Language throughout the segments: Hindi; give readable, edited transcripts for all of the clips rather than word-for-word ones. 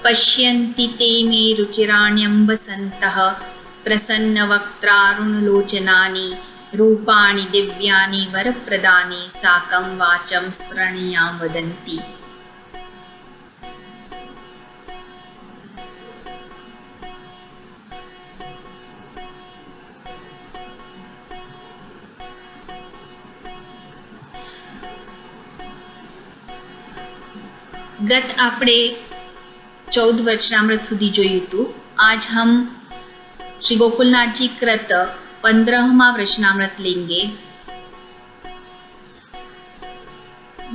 पश्यन्ति ते मे रुचिराण्यम्ब सन्तः प्रसन्नवक्त्रारुणलोचनानि रूपाणि दिव्यानि वरप्रदानि साकं वाचं स्मरणीयां वदन्ति। ગત આપણે 14 વચનામૃત સુધી જોયું હતું। आज हम श्री गोकुलनाथ जी कृत 15वां वचनामृत लेंगे।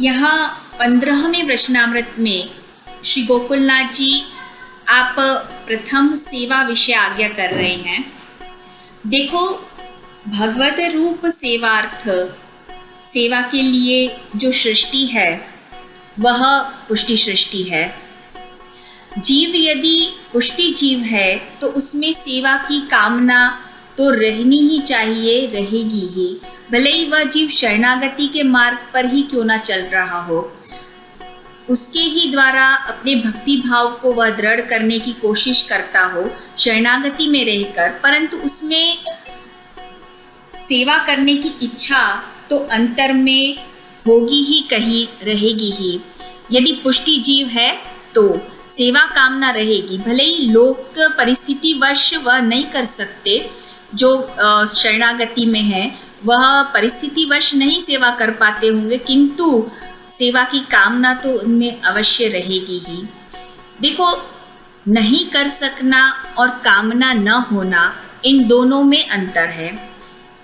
यहाँ 15वें वचनामृत में श्री गोकुलनाथ जी आप प्रथम सेवा विषय आज्ञा कर रहे हैं। देखो, भगवत रूप सेवार्थ सेवा के लिए जो सृष्टि है वह पुष्टि सृष्टि है। जीव यदि पुष्टि जीव है तो उसमें सेवा की कामना तो रहनी ही चाहिए, रहेगी ही, भले ही वह जीव शरणागति के मार्ग पर ही क्यों ना चल रहा हो। उसके ही द्वारा अपने भक्ति भाव को वह दृढ़ करने की कोशिश करता हो शरणागति में रहकर, परंतु उसमें सेवा करने की इच्छा तो अंतर में होगी ही, कहीं रहेगी ही। यदि पुष्टि जीव है तो सेवा कामना रहेगी, भले ही लोक परिस्थिति वश वह नहीं कर सकते। जो शरणागति में है वह परिस्थिति वश नहीं सेवा कर पाते होंगे, किंतु सेवा की कामना तो उनमें अवश्य रहेगी ही। देखो, नहीं कर सकना और कामना न होना, इन दोनों में अंतर है।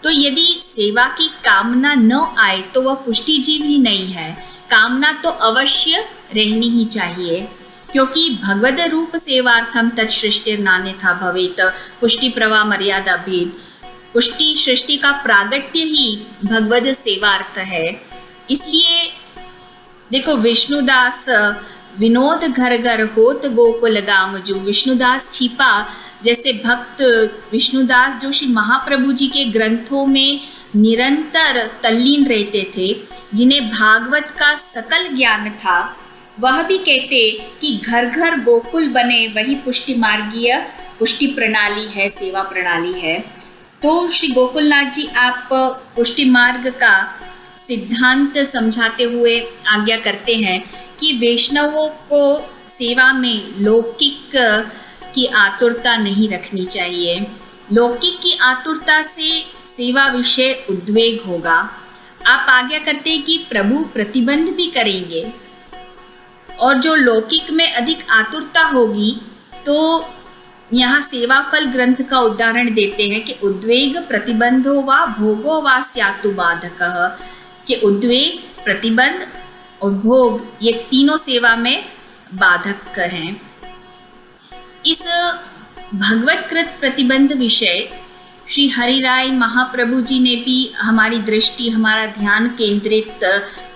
तो यदि सेवा की कामना न आए तो वह पुष्टि जीव ही नहीं है। कामना तो अवश्य रहनी ही चाहिए, क्योंकि भगवद रूप सेवार्थम तत्सृष्टिर्नान्यथा भवेत, पुष्टि प्रवाह मर्यादा भेद। पुष्टि सृष्टि का प्रागट्य ही भगवद सेवार्थ है। इसलिए देखो, विष्णुदास विनोद घर घर होत गोकुल गाम जो, विष्णुदास छिपा जैसे भक्त विष्णुदास जो श्री महाप्रभु जी के ग्रंथों में निरंतर तल्लीन रहते थे, जिन्हें भागवत का सकल ज्ञान था, वह भी कहते कि घर घर गोकुल बने वही पुष्टि मार्गीय पुष्टि प्रणाली है, सेवा प्रणाली है। तो श्री गोकुलनाथ जी आप पुष्टि मार्ग का सिद्धांत समझाते हुए आज्ञा करते हैं कि वैष्णवों को सेवा में लौकिक की आतुरता नहीं रखनी चाहिए। लौकिक की आतुरता से सेवा विषय उद्वेग होगा। आप आज्ञा करते हैं कि प्रभु प्रतिबंध भी करेंगे, और जो लौकिक में अधिक आतुरता होगी तो यहाँ सेवा फल ग्रंथ का उदाहरण देते हैं कि उद्वेग प्रतिबंधो वा भोगो वा स्यातु बाधकः, कि उद्वेग, प्रतिबंध और भोग ये तीनों सेवा में बाधक हैं। इस भगवतकृत प्रतिबंध विषय श्री हरिराय महाप्रभु जी ने भी हमारी दृष्टि, हमारा ध्यान केंद्रित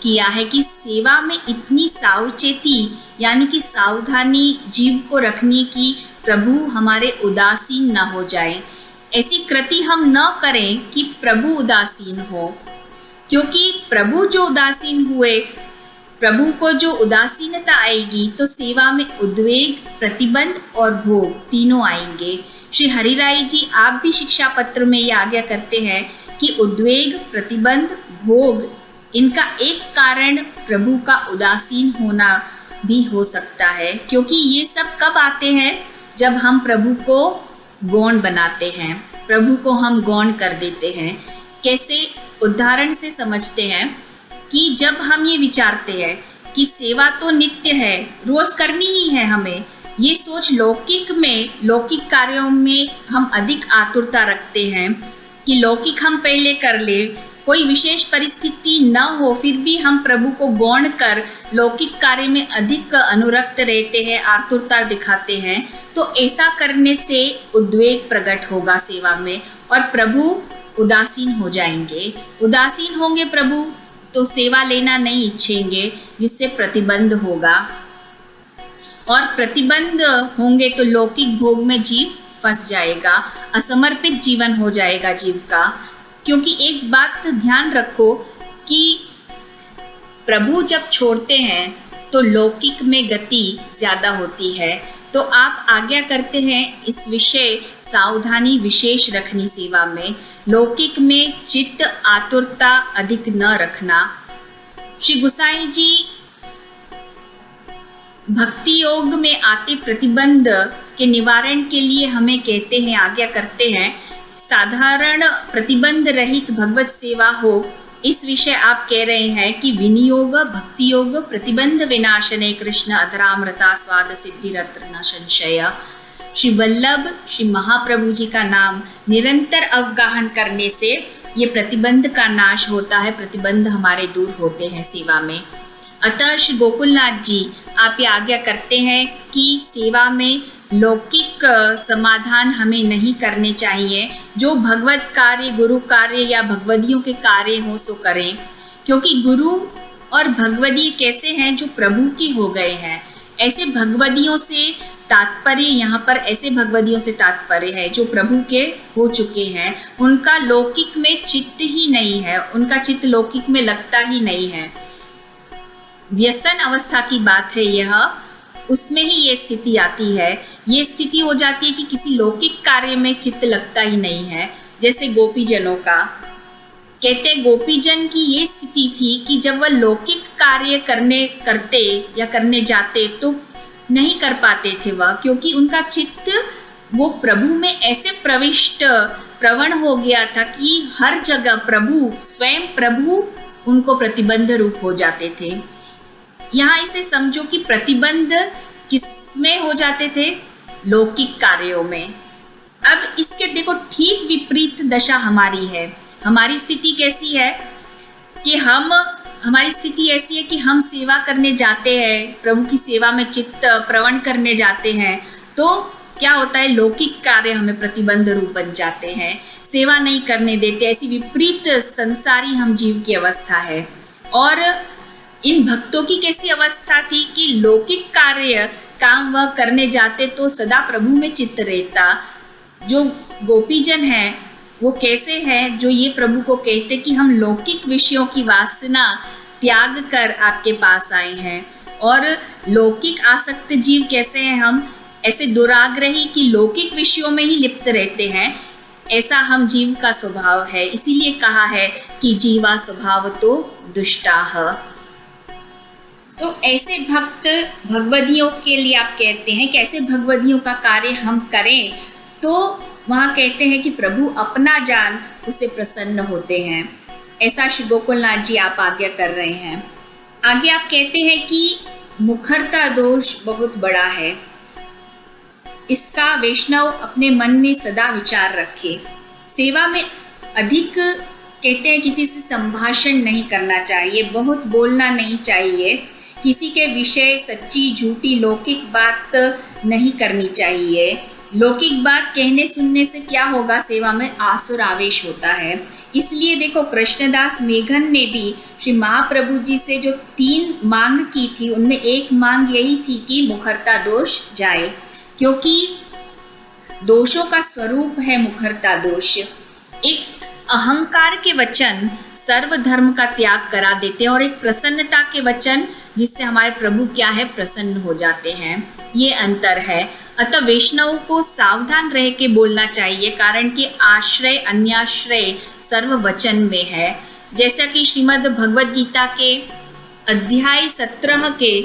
किया है कि सेवा में इतनी सावचेती यानी कि सावधानी जीव को रखनी कि प्रभु हमारे उदासीन न हो जाए। ऐसी कृति हम न करें कि प्रभु उदासीन हो, क्योंकि प्रभु जो उदासीन हुए, प्रभु को जो उदासीनता आएगी तो सेवा में उद्वेग, प्रतिबंध और भोग तीनों आएंगे। श्री हरिराय जी आप भी शिक्षा पत्र में ये आज्ञा करते हैं कि उद्वेग, प्रतिबंध, भोग इनका एक कारण प्रभु का उदासीन होना भी हो सकता है, क्योंकि ये सब कब आते हैं? जब हम प्रभु को गौण बनाते हैं, प्रभु को हम गौण कर देते हैं। कैसे? उदाहरण से समझते हैं कि जब हम ये विचारते हैं कि सेवा तो नित्य है, रोज करनी ही है हमें, ये सोच लौकिक में, लौकिक कार्यों में हम अधिक आतुरता रखते हैं कि लौकिक हम पहले कर ले, कोई विशेष परिस्थिति न हो फिर भी हम प्रभु को गौण कर लौकिक कार्य में अधिक अनुरक्त रहते हैं, आतुरता दिखाते हैं। तो ऐसा करने से उद्वेग प्रकट होगा सेवा में और प्रभु उदासीन हो जाएंगे। उदासीन होंगे प्रभु तो सेवा लेना नहीं इच्छेंगे, जिससे प्रतिबंध होगा, और प्रतिबंध होंगे तो लौकिक भोग में जीव फंस जाएगा, असमर्पित जीवन हो जाएगा जीव का। क्योंकि एक बात ध्यान रखो कि प्रभु जब छोड़ते हैं तो लौकिक में गति ज़्यादा होती है, तो आप आज्ञा करते हैं इस विषय सावधानी विशेष रखनी सेवा में, लौकिक में चित्त आतुरता अधिक न रखना। श्री गोसाई जी भक्ति योग में आते प्रतिबंध के निवारण के लिए हमें कहते हैं, आज्ञा करते हैं, साधारण प्रतिबंध रहित भगवत सेवा हो। इस विषय आप कह रहे हैं कि विनियोग भक्ति योग प्रतिबंध विनाशने कृष्ण अधरामृता स्वाद सिद्धि रत्र न संशय। श्री वल्लभ श्री महाप्रभु जी का नाम निरंतर अवगाहन करने से ये प्रतिबंध का नाश होता है, प्रतिबंध हमारे दूर होते हैं सेवा में। अतः श्री गोकुलनाथ जी आप ये आज्ञा करते हैं कि सेवा में लौकिक समाधान हमें नहीं करने चाहिए, जो भगवत कार्य गुरु कार्य या भगवदियों के कार्य हो सो करें, क्योंकि गुरु और भगवदीय कैसे हैं, जो प्रभु के हो गए हैं। ऐसे भगवदियों से तात्पर्य यहाँ पर ऐसे भगवदियों से तात्पर्य है जो प्रभु के हो चुके हैं, उनका लौकिक में चित्त ही नहीं है, उनका चित्त लौकिक में लगता ही नहीं है। व्यसन अवस्था की बात है यह, उसमें ही ये स्थिति आती है। ये स्थिति हो जाती है कि किसी लौकिक कार्य में चित्त लगता ही नहीं है। जैसे गोपीजनों का कहते, गोपीजन की ये स्थिति थी कि जब वह लौकिक कार्य करने जाते तो नहीं कर पाते थे वह, क्योंकि उनका चित्त वो प्रभु में ऐसे प्रवण हो गया था कि हर जगह प्रभु, स्वयं प्रभु उनको प्रतिबंध रूप हो जाते थे। यहाँ इसे समझो कि प्रतिबंध किसमें हो जाते थे, लौकिक कार्यों में। अब इसके देखो ठीक विपरीत दशा हमारी है। हमारी स्थिति कैसी है कि हमारी स्थिति ऐसी है कि हम सेवा करने जाते हैं, प्रभु की सेवा में चित्त प्रवण करने जाते हैं, तो क्या होता है, लौकिक कार्य हमें प्रतिबंध रूप बन जाते हैं, सेवा नहीं करने देते। ऐसी विपरीत संसारी हम जीव की अवस्था है। और इन भक्तों की कैसी अवस्था थी कि लौकिक कार्य काम वह करने जाते तो सदा प्रभु में चित्त रहता। जो गोपीजन हैं वो कैसे हैं, जो ये प्रभु को कहते कि हम लौकिक विषयों की वासना त्याग कर आपके पास आए हैं। और लौकिक आसक्त जीव कैसे हैं, हम ऐसे दुराग्रही कि लौकिक विषयों में ही लिप्त रहते हैं, ऐसा हम जीव का स्वभाव है। इसीलिए कहा है कि जीवा स्वभाव तो दुष्टाह। तो ऐसे भक्त भगवदियों के लिए आप कहते हैं कि ऐसे भगवदियों का कार्य हम करें तो वहाँ कहते हैं कि प्रभु अपना जान उसे प्रसन्न होते हैं। ऐसा श्री गोकुलनाथ जी आप आज्ञा कर रहे हैं। आगे आप कहते हैं कि मुखरता दोष बहुत बड़ा है, इसका वैष्णव अपने मन में सदा विचार रखे। सेवा में अधिक कहते हैं किसी से संभाषण नहीं करना चाहिए, बहुत बोलना नहीं चाहिए, किसी के विषय सच्ची झूठी लौकिक बात नहीं करनी चाहिए। लौकिक बात कहने सुनने से क्या होगा, सेवा में आसुर आवेश होता है। इसलिए देखो कृष्णदास मेघन ने भी श्री महाप्रभु जी से जो 3 मांग की थी, उनमें एक मांग यही थी कि मुखरता दोष जाए, क्योंकि दोषों का स्वरूप है मुखरता दोष। एक अहंकार के वचन सर्व धर्म का त्याग करा देते हैं और एक प्रसन्नता के वचन जिससे हमारे प्रभु क्या है, प्रसन्न हो जाते हैं। ये अंतर है। अतः वैष्णव को सावधान रह के बोलना चाहिए, कारण कि आश्रय अन्याश्रय सर्व वचन में है। जैसा कि श्रीमद् भगवद गीता के अध्याय 17 के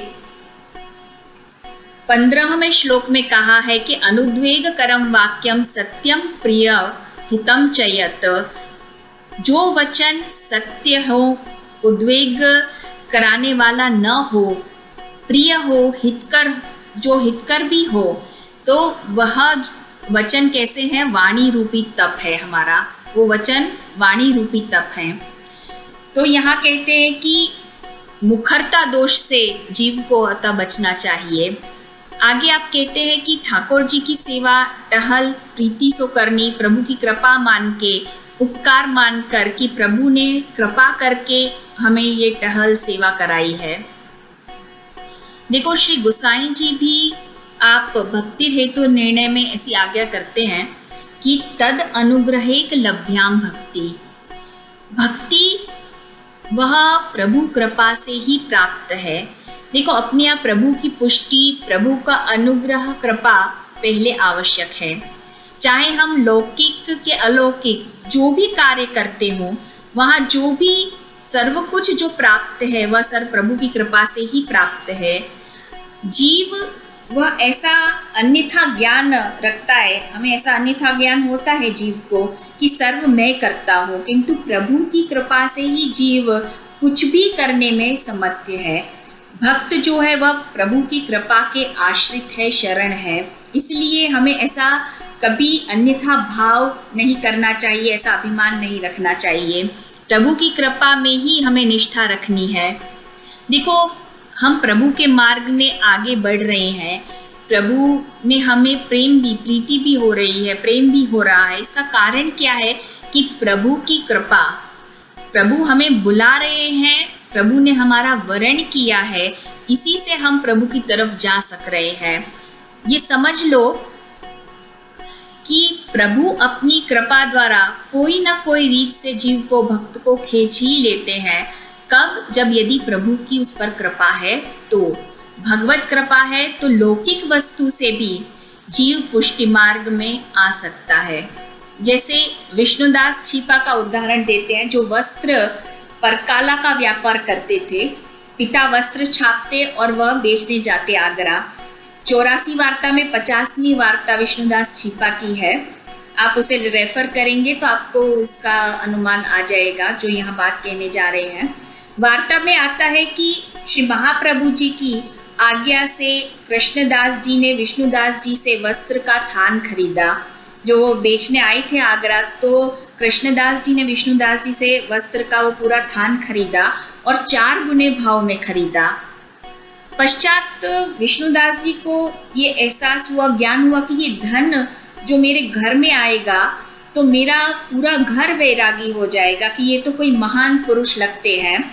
15वें श्लोक में कहा है कि अनुद्वेग करम वाक्यम सत्यम प्रिय हितम चयत। जो वचन सत्य हो, उद्वेग कराने वाला न हो, प्रिय हो, हितकर, जो हितकर भी हो, तो वह वचन कैसे है, वाणी रूपी तप है हमारा, वो वचन वाणी रूपी तप है। तो यहाँ कहते हैं कि मुखरता दोष से जीव को अतः बचना चाहिए। आगे आप कहते हैं कि ठाकुर जी की सेवा टहल प्रीति सो करनी, प्रभु की कृपा मान के, उपकार मानकर कि प्रभु ने कृपा करके हमें ये टहल सेवा कराई है। देखो श्री गोसाई जी भी आप भक्ति हेतु निर्णय में ऐसी आज्ञा करते हैं कि तद अनुग्रहेक लभ्याम भक्ति। भक्ति वह प्रभु कृपा से ही प्राप्त है। देखो, अपने आप प्रभु की पुष्टि, प्रभु का अनुग्रह, कृपा पहले आवश्यक है। चाहे हम लौकिक के अलौकिक जो भी कार्य करते हो, वहाँ जो भी सर्व कुछ जो प्राप्त है वह सर्व प्रभु की कृपा से ही प्राप्त है। जीव वह ऐसा अन्यथा ज्ञान रखता है, हमें ऐसा अन्यथा ज्ञान होता है जीव को कि सर्व मैं करता हूँ, किंतु प्रभु की कृपा से ही जीव कुछ भी करने में समर्थ है। भक्त जो है वह प्रभु की कृपा के आश्रित है, शरण है। इसलिए हमें ऐसा कभी अन्यथा भाव नहीं करना चाहिए, ऐसा अभिमान नहीं रखना चाहिए। प्रभु की कृपा में ही हमें निष्ठा रखनी है। देखो, हम प्रभु के मार्ग में आगे बढ़ रहे हैं, प्रभु में हमें प्रीति भी हो रही है, प्रेम भी हो रहा है। इसका कारण क्या है कि प्रभु की कृपा, प्रभु हमें बुला रहे हैं, प्रभु ने हमारा वरण किया है, इसी से हम प्रभु की तरफ जा सक रहे हैं। ये समझ लो कि प्रभु अपनी कृपा द्वारा कोई ना कोई रीत से जीव को, भक्त को खींच ही लेते हैं। कब? जब यदि प्रभु की उस पर कृपा है तो। भगवत कृपा है तो लौकिक वस्तु से भी जीव पुष्टि मार्ग में आ सकता है। जैसे विष्णुदास छिपा का उदाहरण देते हैं, जो वस्त्र परकाला का व्यापार करते थे। पिता वस्त्र छापते और वह बेचने जाते आगरा। 84 वार्ता में 50वीं वार्ता विष्णुदास छिपा की है। आप उसे रेफर करेंगे तो आपको उसका अनुमान आ जाएगा जो यहाँ बात कहने जा रहे हैं। वार्ता में आता है कि श्री महाप्रभु जी की आज्ञा से कृष्णदास जी ने विष्णुदास जी से वस्त्र का थान खरीदा। जो वो बेचने आए थे आगरा, तो कृष्णदास जी ने विष्णुदास जी से वस्त्र का वो पूरा थान खरीदा और 4 गुने भाव में खरीदा। पश्चात विष्णुदास जी को ये एहसास हुआ, ज्ञान हुआ कि ये धन जो मेरे घर में आएगा तो मेरा पूरा घर वैरागी हो जाएगा, कि ये तो कोई महान पुरुष लगते हैं।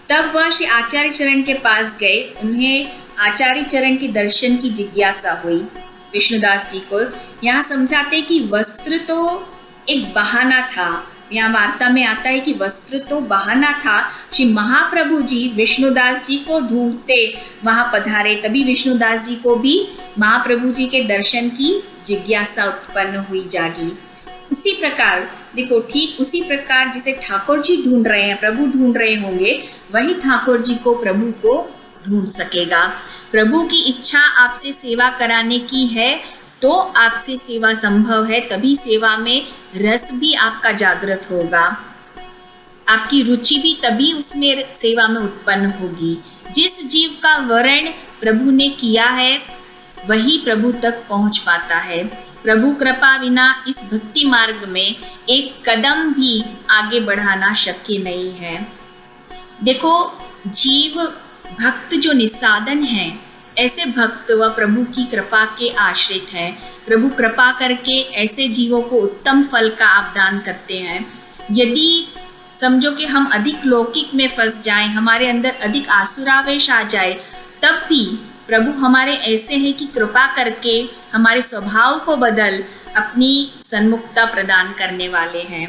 तब वह श्री आचार्य चरण के पास गए। उन्हें आचार्य चरण के दर्शन की जिज्ञासा हुई। विष्णुदास जी को यहाँ समझाते कि वस्त्र तो एक बहाना था। यहाँ वार्ता में आता है कि वस्त्र तो बहाना था। श्री महाप्रभु जी विष्णुदास जी को ढूंढते वहाँ पधारे, तभी विष्णुदास जी को भी महाप्रभु जी के दर्शन की जिज्ञासा उत्पन्न हुई, जागी। उसी प्रकार देखो, ठीक उसी प्रकार जिसे ठाकुर जी ढूंढ रहे हैं, प्रभु ढूंढ रहे होंगे, वही ठाकुर जी को प्रभु को ढूंढ सकेगा। प्रभु की इच्छा आपसे सेवा कराने की है तो आपसे सेवा संभव है, तभी सेवा में रस भी आपका जागृत होगा, आपकी रुचि भी तभी उसमें सेवा में उत्पन्न होगी। जिस जीव का वरण प्रभु ने किया है वही प्रभु तक पहुंच पाता है। प्रभु कृपा बिना इस भक्ति मार्ग में एक कदम भी आगे बढ़ाना शक्य नहीं है। देखो, जीव भक्त जो निस्साधन हैं, ऐसे भक्त व प्रभु की कृपा के आश्रित हैं। प्रभु कृपा करके ऐसे जीवों को उत्तम फल का आप दान करते हैं। यदि समझो कि हम अधिक लौकिक में फंस जाएं, हमारे अंदर अधिक आसुरावेश आ जाए, तब भी प्रभु हमारे ऐसे हैं कि कृपा करके हमारे स्वभाव को बदल अपनी सन्मुखता प्रदान करने वाले हैं।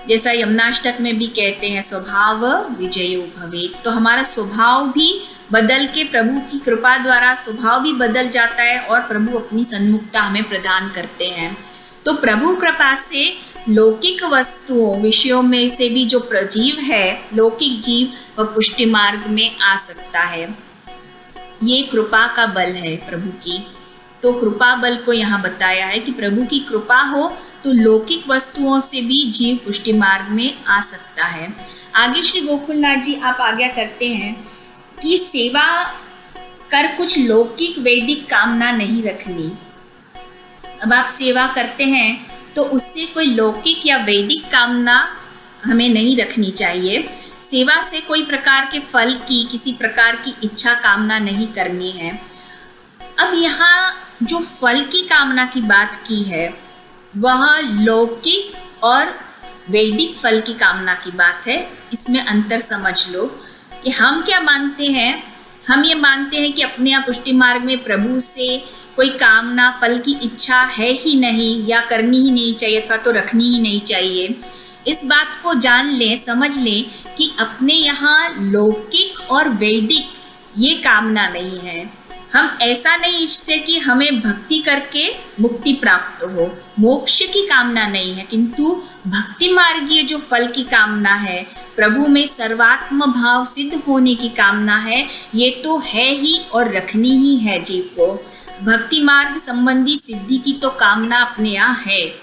जैसा यमुनाष्टक में भी कहते हैं, स्वभाव विजयो भवेत्। तो हमारा स्वभाव भी बदल के प्रभु की कृपा द्वारा स्वभाव भी बदल जाता है और प्रभु अपनी सन्मुखता हमें प्रदान करते हैं। तो प्रभु कृपा से लौकिक वस्तुओं, विषयों में से भी जो प्रजीव है, लौकिक जीव, वह पुष्टि मार्ग में आ सकता है। ये कृपा का बल है प्रभु की। तो कृपा बल को यहाँ बताया है कि प्रभु की कृपा हो तो लौकिक वस्तुओं से भी जीव पुष्टि मार्ग में आ सकता है। आगे श्री गोकुलनाथ जी आप आज्ञा करते हैं कि सेवा कर कुछ लौकिक वैदिक कामना नहीं रखनी। अब आप सेवा करते हैं तो उससे कोई लौकिक या वैदिक कामना हमें नहीं रखनी चाहिए। सेवा से कोई प्रकार के फल की, किसी प्रकार की इच्छा कामना नहीं करनी है। अब यहाँ जो फल की कामना की बात की है वह लौकिक और वैदिक फल की कामना की बात है। इसमें अंतर समझ लो कि हम क्या मानते हैं। हम ये मानते हैं कि अपने आप पुष्टि मार्ग में प्रभु से कोई कामना, फल की इच्छा है ही नहीं, या करनी ही नहीं चाहिए, अथवा तो रखनी ही नहीं चाहिए। इस बात को जान लें, समझ लें कि अपने यहाँ लौकिक और वैदिक ये कामना नहीं है। हम ऐसा नहीं इच्छते कि हमें भक्ति करके मुक्ति प्राप्त हो, मोक्ष की कामना नहीं है, किंतु भक्ति मार्गीय जो फल की कामना है, प्रभु में सर्वात्म भाव सिद्ध होने की कामना है, ये तो है ही और रखनी ही है जीव को। भक्ति मार्ग संबंधी सिद्धि की तो कामना अपने यहाँ है।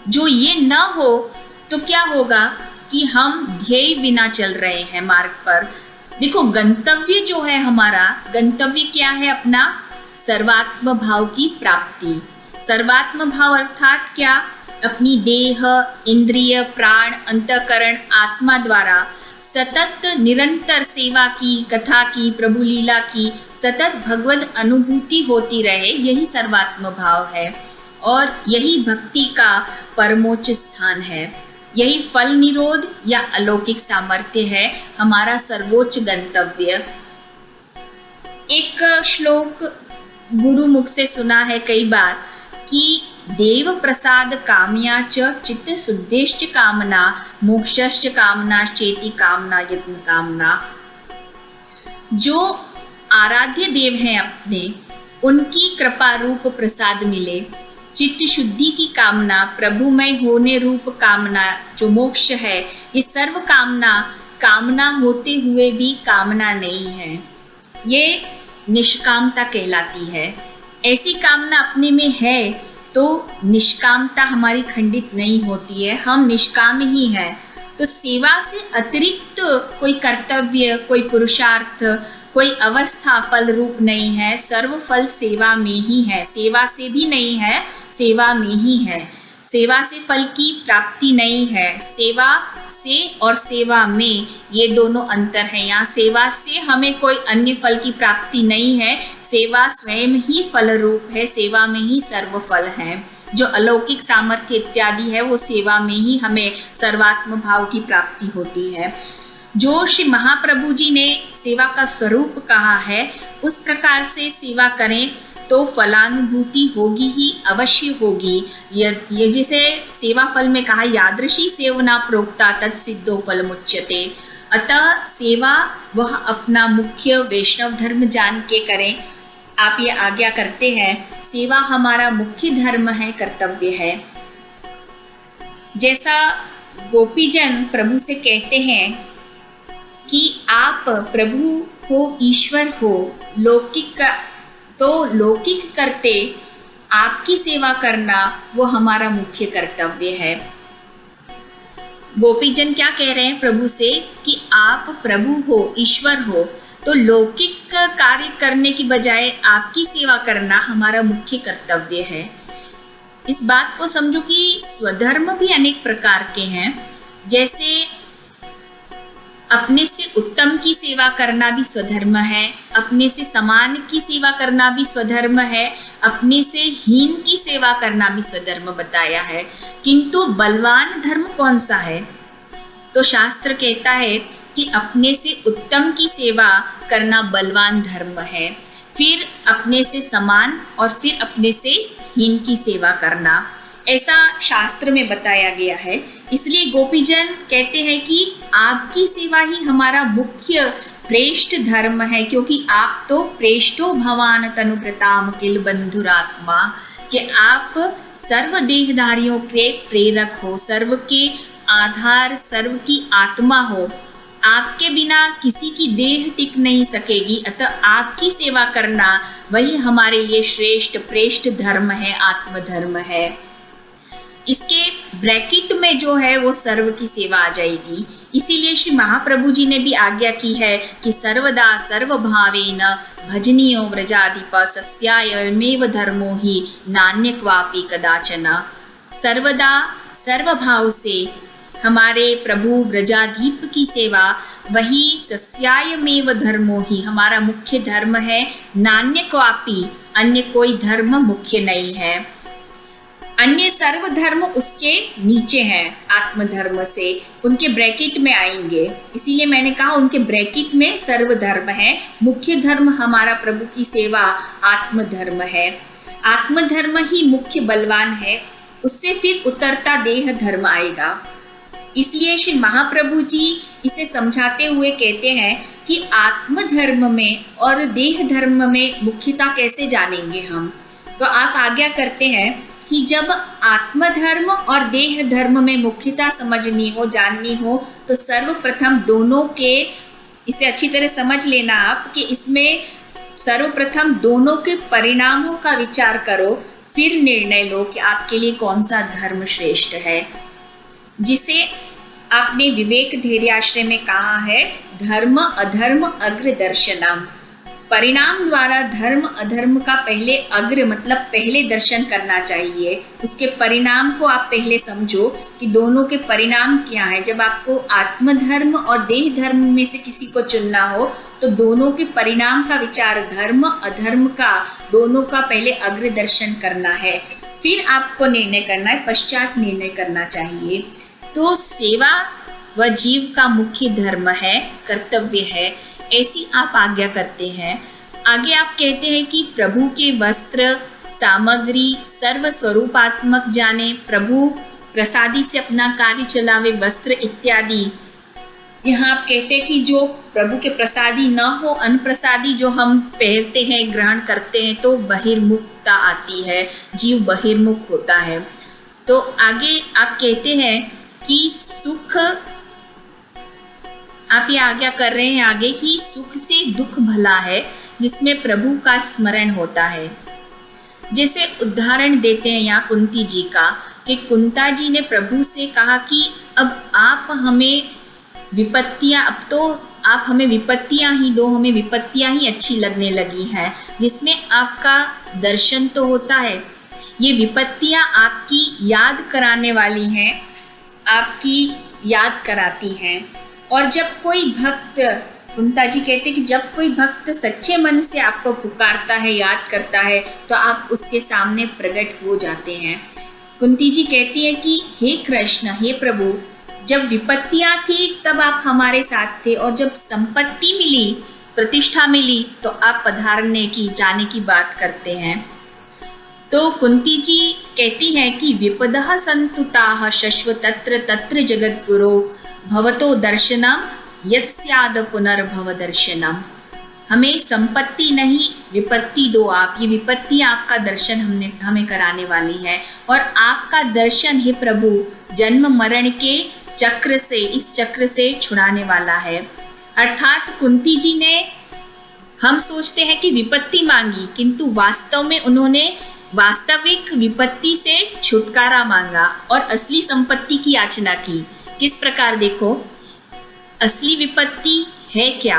जो ये न हो तो क्या होगा कि हम ध्येय बिना चल रहे हैं मार्ग पर। देखो, गंतव्य जो है हमारा, गंतव्य क्या है अपना? सर्वात्म भाव की प्राप्ति। सर्वात्म भाव अर्थात क्या? अपनी देह, इंद्रिय, प्राण, अंतःकरण, आत्मा द्वारा सतत निरंतर सेवा की, कथा की, प्रभु लीला की सतत भगवत अनुभूति होती रहे, यही सर्वात्म भाव है और यही भक्ति का परमोच्च स्थान है। यही फल निरोध या अलौकिक सामर्थ्य है, हमारा सर्वोच्च गंतव्य। एक श्लोक गुरु मुख से सुना है कई बार कि देव प्रसाद काम्या च चित्त शुद्धेश्च कामना मोक्षश्च कामना चेति कामना यत्न कामना। जो आराध्य देव हैं अपने, उनकी कृपा रूप प्रसाद मिले, चित्त शुद्धि की कामना, प्रभुमय होने रूप कामना जो मोक्ष है, ये सर्व कामना होते हुए भी कामना नहीं है, ये निष्कामता कहलाती है। ऐसी कामना अपने में है तो निष्कामता हमारी खंडित नहीं होती है, हम निष्काम ही हैं। तो सेवा से अतिरिक्त कोई कर्तव्य, कोई पुरुषार्थ, कोई अवस्था फल रूप नहीं है, सर्व फल सेवा में ही है। सेवा से भी नहीं है, सेवा में ही है। सेवा से फल की प्राप्ति नहीं है, सेवा से और सेवा में ये दोनों अंतर हैं। यहाँ सेवा से हमें कोई अन्य फल की प्राप्ति नहीं है, सेवा स्वयं ही फल रूप है, सेवा में ही सर्व फल है। जो अलौकिक सामर्थ्य इत्यादि है वो सेवा में ही हमें सर्वात्म भाव की प्राप्ति होती है। जो श्री महाप्रभु जी ने सेवा का स्वरूप कहा है, उस प्रकार से सेवा करें तो फलानुभूति होगी ही, अवश्य होगी। ये जिसे सेवा फल में कहा, यादृशी सेवना प्रोक्ता तत्सिद्धो फल मुच्यते। अतः सेवा वह अपना मुख्य वैष्णव धर्म जान के करें। आप ये आज्ञा करते हैं, सेवा हमारा मुख्य धर्म है, कर्तव्य है। जैसा गोपीजन प्रभु से कहते हैं कि आप प्रभु हो, ईश्वर हो, लौकिक करते आपकी सेवा करना वो हमारा मुख्य कर्तव्य है। गोपीजन क्या कह रहे हैं प्रभु से कि आप प्रभु हो, ईश्वर हो, तो लौकिक कार्य करने की बजाय आपकी सेवा करना हमारा मुख्य कर्तव्य है। इस बात को समझो कि स्वधर्म भी अनेक प्रकार के हैं। जैसे अपने से उत्तम की सेवा करना भी स्वधर्म है, अपने से समान की सेवा करना भी स्वधर्म है, अपने से हीन की सेवा करना भी स्वधर्म बताया है। किंतु बलवान धर्म कौन सा है? तो शास्त्र कहता है कि अपने से उत्तम की सेवा करना बलवान धर्म है, फिर अपने से समान और फिर अपने से हीन की सेवा करना, ऐसा शास्त्र में बताया गया है। इसलिए गोपीजन कहते हैं कि आपकी सेवा ही हमारा मुख्य प्रेष्ठ धर्म है, क्योंकि आप तो प्रेष्ठो भवान तनुप्रताम किल बंधुरात्मा, कि आप सर्व देहधारियों के प्रेरक हो, सर्व के आधार, सर्व की आत्मा हो। आपके बिना किसी की देह टिक नहीं सकेगी, अतः आपकी सेवा करना वही हमारे लिए श्रेष्ठ प्रेष्ठ धर्म है, आत्मधर्म है। इसके ब्रैकेट में जो है वो सर्व की सेवा आ जाएगी। इसीलिए श्री महाप्रभु जी ने भी आज्ञा की है कि सर्वदा सर्वभावेन भजनीयो व्रजाधिप सस्यायमेव धर्मो ही नान्य क्वापि कदाचन। सर्वदा सर्वभाव से हमारे प्रभु व्रजाधीप की सेवा, वही सस्यायमेव धर्मो ही हमारा मुख्य धर्म है, नान्य क्वापि अन्य कोई धर्म मुख्य नहीं है। अन्य सर्व धर्म उसके नीचे हैं, आत्मधर्म से उनके ब्रैकेट में आएंगे। इसीलिए मैंने कहा उनके ब्रैकेट में सर्व धर्म है, मुख्य धर्म हमारा प्रभु की सेवा आत्मधर्म है। आत्मधर्म ही मुख्य बलवान है, उससे फिर उतरता देह धर्म आएगा। इसलिए श्री महाप्रभु जी इसे समझाते हुए कहते हैं कि आत्म धर्म में और देह धर्म में मुख्यता कैसे जानेंगे हम। तो आप आज्ञा करते हैं कि जब आत्म धर्म और देह धर्म में मुख्यता समझनी हो, जाननी हो, तो सर्वप्रथम दोनों के, इसे अच्छी तरह समझ लेना आप कि इसमें सर्वप्रथम दोनों के परिणामों का विचार करो, फिर निर्णय लो कि आपके लिए कौन सा धर्म श्रेष्ठ है। जिसे आपने विवेक धैर्याश्रय में कहा है, धर्म अधर्म अग्र दर्शनम। परिणाम द्वारा धर्म अधर्म का पहले अग्र मतलब पहले दर्शन करना चाहिए। उसके परिणाम को आप पहले समझो कि दोनों के परिणाम क्या है। जब आपको आत्मधर्म और देह धर्म में से किसी को चुनना हो तो दोनों के परिणाम का विचार, धर्म अधर्म का, दोनों का पहले अग्र दर्शन करना है, फिर आपको निर्णय करना है, पश्चात निर्णय करना चाहिए। तो सेवा व जीव का मुख्य धर्म है, कर्तव्य है, ऐसी आप आज्ञा करते हैं। आगे आप कहते हैं कि प्रभु के वस्त्र सामग्री सर्व स्वरूपात्मक जाने, प्रभु प्रसादी से अपना कार्य चलावे, वस्त्र इत्यादि। यहाँ आप कहते हैं कि जो प्रभु के प्रसादी न हो, अनप्रसादी जो हम पहनते हैं, ग्रहण करते हैं, तो बहिर्मुखता आती है, जीव बहिर्मुख होता है। तो आगे आप कहते हैं कि सुख, आप ये आज्ञा कर रहे हैं आगे कि सुख से दुख भला है जिसमें प्रभु का स्मरण होता है। जैसे उदाहरण देते हैं यहाँ कुंती जी का कि कुंता जी ने प्रभु से कहा कि अब आप हमें विपत्तियाँ, अब तो आप हमें विपत्तियाँ ही दो, हमें विपत्तियाँ ही अच्छी लगने लगी हैं, जिसमें आपका दर्शन तो होता है। ये विपत्तियाँ आपकी याद कराने वाली हैं, आपकी याद कराती हैं। और जब कोई भक्त, कुंता जी कहते हैं कि जब कोई भक्त सच्चे मन से आपको पुकारता है, याद करता है, तो आप उसके सामने प्रकट हो जाते हैं। कुंती जी कहती है कि हे कृष्ण, हे प्रभु, जब विपत्तियां थी तब आप हमारे साथ थे, और जब संपत्ति मिली, प्रतिष्ठा मिली, तो आप पधारने की, जाने की बात करते हैं। तो कुंती जी कहती हैं कि विपदः संतुताः शश्व तत्र तत्र जगद्गुरो भवतो दर्शनम यत्स्याद पुनर्भव दर्शनम। हमें संपत्ति नहीं, विपत्ति दो आप, ये विपत्ति आपका दर्शन हमें कराने वाली है, और आपका दर्शन हे प्रभु जन्म मरण के चक्र से, इस चक्र से छुड़ाने वाला है। अर्थात कुंती जी ने, हम सोचते हैं कि विपत्ति मांगी, किंतु वास्तव में उन्होंने वास्तविक विपत्ति से छुटकारा मांगा और असली संपत्ति की याचना की। किस प्रकार देखो, असली विपत्ति है क्या?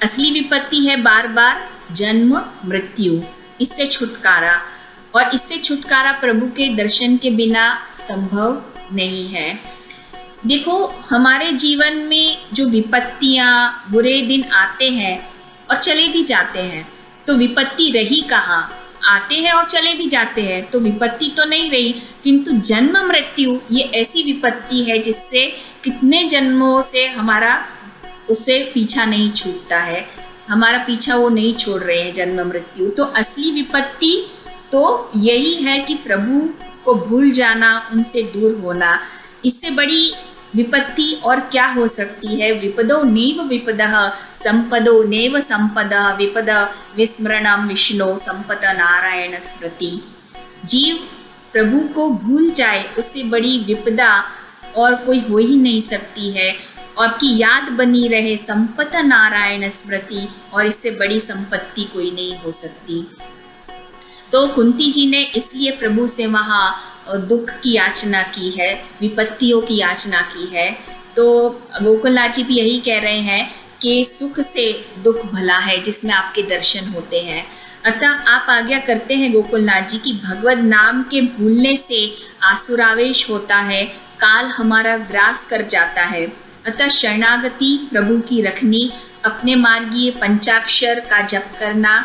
असली विपत्ति है बार बार जन्म मृत्यु, इससे छुटकारा, और इससे छुटकारा प्रभु के दर्शन के बिना संभव नहीं है। देखो, हमारे जीवन में जो विपत्तियाँ, बुरे दिन आते हैं और चले भी जाते हैं, तो विपत्ति रही कहाँ? आते हैं और चले भी जाते हैं, तो विपत्ति तो नहीं रही। किंतु जन्म मृत्यु ये ऐसी विपत्ति है जिससे कितने जन्मों से हमारा उससे पीछा नहीं छूटता है, हमारा पीछा वो नहीं छोड़ रहे हैं, जन्म मृत्यु। तो असली विपत्ति तो यही है कि प्रभु को भूल जाना, उनसे दूर होना। इससे बड़ी विपत्ति और क्या हो सकती है? विपदो नैव विपदः संपदो नैव संपदः विपद विस्मरणम विष्णु संपद नारायण स्मृति। जीव प्रभु को भूल जाए, उससे बड़ी विपदा और कोई हो ही नहीं सकती है। और आपकी याद बनी रहे संपद नारायण स्मृति, और इससे बड़ी संपत्ति कोई नहीं हो सकती। तो कुंती जी ने इसलिए प्रभु से वहाँ दुख की याचना की है, विपत्तियों की याचना की है। तो गोकुलनाथ जी भी यही कह रहे हैं कि सुख से दुख भला है जिसमें आपके दर्शन होते हैं। अतः आप आज्ञा करते हैं गोकुलनाथ जी की भगवत नाम के भूलने से आसुरावेश होता है, काल हमारा ग्रास कर जाता है। अतः शरणागति प्रभु की रखनी, अपने मार्गीय पंचाक्षर का जप करना,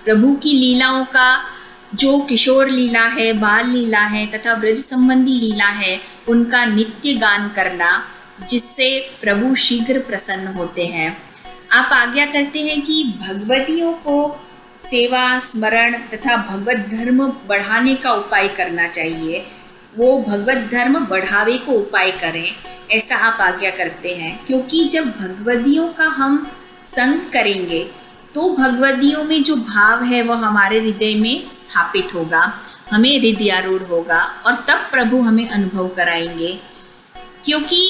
प्रभु की लीलाओं का, जो किशोर लीला है, बाल लीला है तथा व्रज संबंधी लीला है, उनका नित्य गान करना, जिससे प्रभु शीघ्र प्रसन्न होते हैं। आप आज्ञा करते हैं कि भगवतियों को सेवा, स्मरण तथा भगवत धर्म बढ़ाने का उपाय करना चाहिए। वो भगवत धर्म बढ़ावे को उपाय करें, ऐसा आप आज्ञा करते हैं। क्योंकि जब भगवतियों का हम संग करेंगे तो भगवदियों में जो भाव है वह हमारे हृदय में स्थापित होगा, हमें हृदयारूढ़ होगा और तब प्रभु हमें अनुभव कराएंगे। क्योंकि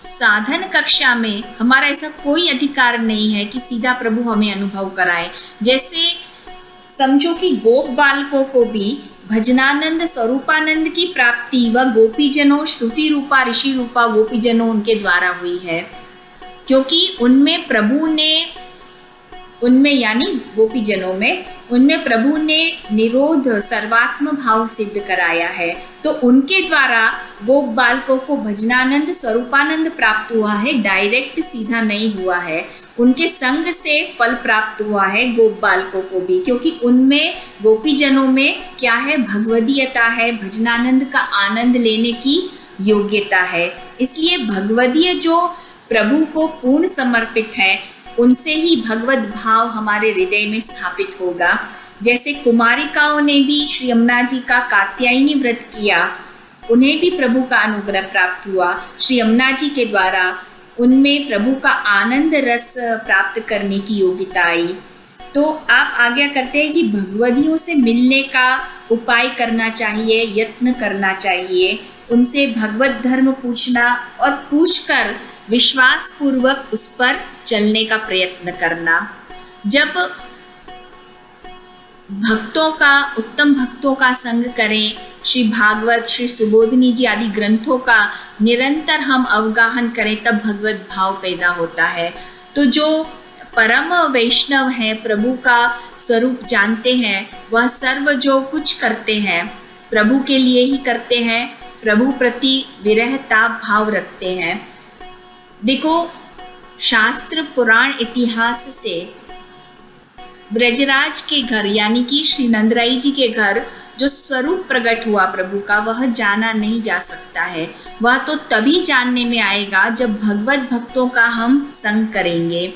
साधन कक्षा में हमारा ऐसा कोई अधिकार नहीं है कि सीधा प्रभु हमें अनुभव कराए। जैसे समझो कि गोप बालकों को भी भजनानंद स्वरूपानंद की प्राप्ति व गोपीजनों श्रुति रूपा ऋषि रूपा गोपीजनों उनके द्वारा हुई है, क्योंकि उनमें प्रभु ने यानी गोपीजनों में उनमें प्रभु ने निरोध सर्वात्म भाव सिद्ध कराया है। तो उनके द्वारा गोप बालकों को भजनानंद स्वरूपानंद प्राप्त हुआ है, डायरेक्ट सीधा नहीं हुआ है। उनके संग से फल प्राप्त हुआ है गोप बालकों को भी, क्योंकि उनमें गोपीजनों में क्या है, भगवदीयता है, भजनानंद का आनंद लेने की योग्यता है। इसलिए भगवदीय जो प्रभु को पूर्ण समर्पित है उनसे ही भगवत भाव हमारे हृदय में स्थापित होगा। जैसे कुमारिकाओं ने भी श्री यमुना जी का कात्यायनी व्रत किया, उन्हें भी प्रभु का अनुग्रह प्राप्त हुआ। श्री यमुना जी के द्वारा उनमें प्रभु का आनंद रस प्राप्त करने की योग्यता आई। तो आप आज्ञा करते हैं कि भगवदियों से मिलने का उपाय करना चाहिए, यत्न करना चाहिए, उनसे भगवत धर्म पूछना और पूछकर विश्वास पूर्वक उस पर चलने का प्रयत्न करना। जब भक्तों का, उत्तम भक्तों का संग करें, श्री भागवत, श्री सुबोधनी जी आदि ग्रंथों का निरंतर हम अवगाहन करें, तब भगवत भाव पैदा होता है। तो जो परम वैष्णव हैं, प्रभु का स्वरूप जानते हैं, वह सर्व जो कुछ करते हैं प्रभु के लिए ही करते हैं, प्रभु प्रति विरह ताप भाव रखते हैं। देखो, शास्त्र पुराण इतिहास से ब्रजराज के घर यानी कि श्री नंदराई जी के घर जो स्वरूप प्रकट हुआ प्रभु का, वह जाना नहीं जा सकता है। वह तो तभी जानने में आएगा जब भगवत भक्तों का हम संग करेंगे।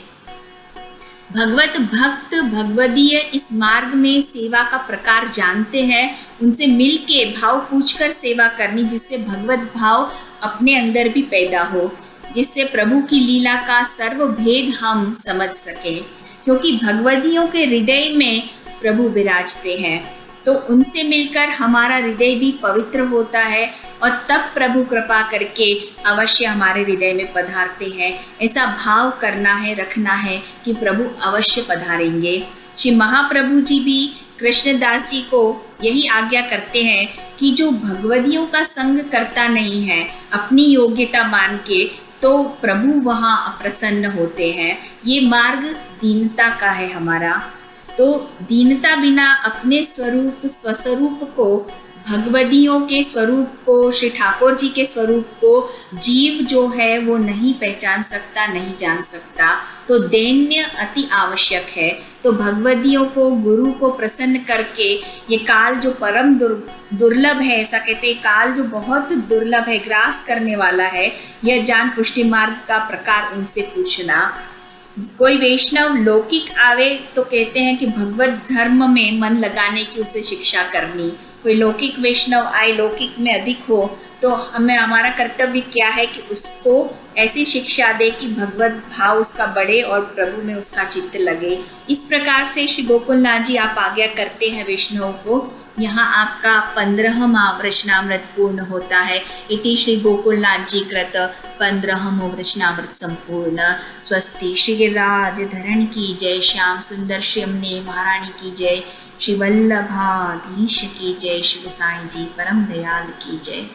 भगवत भक्त भगवदीय इस मार्ग में सेवा का प्रकार जानते हैं, उनसे मिलके भाव पूछकर सेवा करनी, जिससे भगवत भाव अपने अंदर भी पैदा हो, जिससे प्रभु की लीला का सर्व भेद हम समझ सकें। क्योंकि भगवदियों के हृदय में प्रभु विराजते हैं, तो उनसे मिलकर हमारा हृदय भी पवित्र होता है और तब प्रभु कृपा करके अवश्य हमारे हृदय में पधारते हैं। ऐसा भाव करना है, रखना है कि प्रभु अवश्य पधारेंगे। श्री महाप्रभु जी भी कृष्णदास जी को यही आज्ञा करते हैं कि जो भगवदियों का संग करता नहीं है अपनी योग्यता मान के, तो प्रभु वहाँ अप्रसन्न होते हैं। ये मार्ग दीनता का है हमारा। तो दीनता बिना अपने स्वरूप स्वस्वरूप को, भगवदियों के स्वरूप को, श्री ठाकुर जी के स्वरूप को जीव जो है वो नहीं पहचान सकता, नहीं जान सकता। तो दैन्य अति आवश्यक है। तो भगवदियों को, गुरु को प्रसन्न करके, ये काल जो परम दुर्लभ है, ऐसा कहते हैं, काल जो बहुत दुर्लभ है, ग्रास करने वाला है, यह जान पुष्टि मार्ग का प्रकार उनसे पूछना। कोई वैष्णव लौकिक आवे तो कहते हैं कि भगवत धर्म में मन लगाने की उसे शिक्षा करनी। कोई लौकिक वैष्णव आए, लौकिक में अधिक हो, तो हमारा कर्तव्य क्या है कि उसको ऐसी शिक्षा दे कि भगवत भाव उसका बढ़े और प्रभु में उसका चित्त लगे। इस प्रकार से श्री गोकुलनाथ जी आप आज्ञा करते हैं वैष्णव को। यहाँ आपका 15वां वचनामृत पूर्ण होता है। इति श्री गोकुलनाथ जी कृत 15वां वचनामृत संपूर्ण। स्वस्ति। श्री गिरिराज धरण की जय, श्याम सुंदर श्री यमुने महारानी की जय, श्री वल्लभाधीश की जय, श्री गोसाई जी परम दयाल की जय।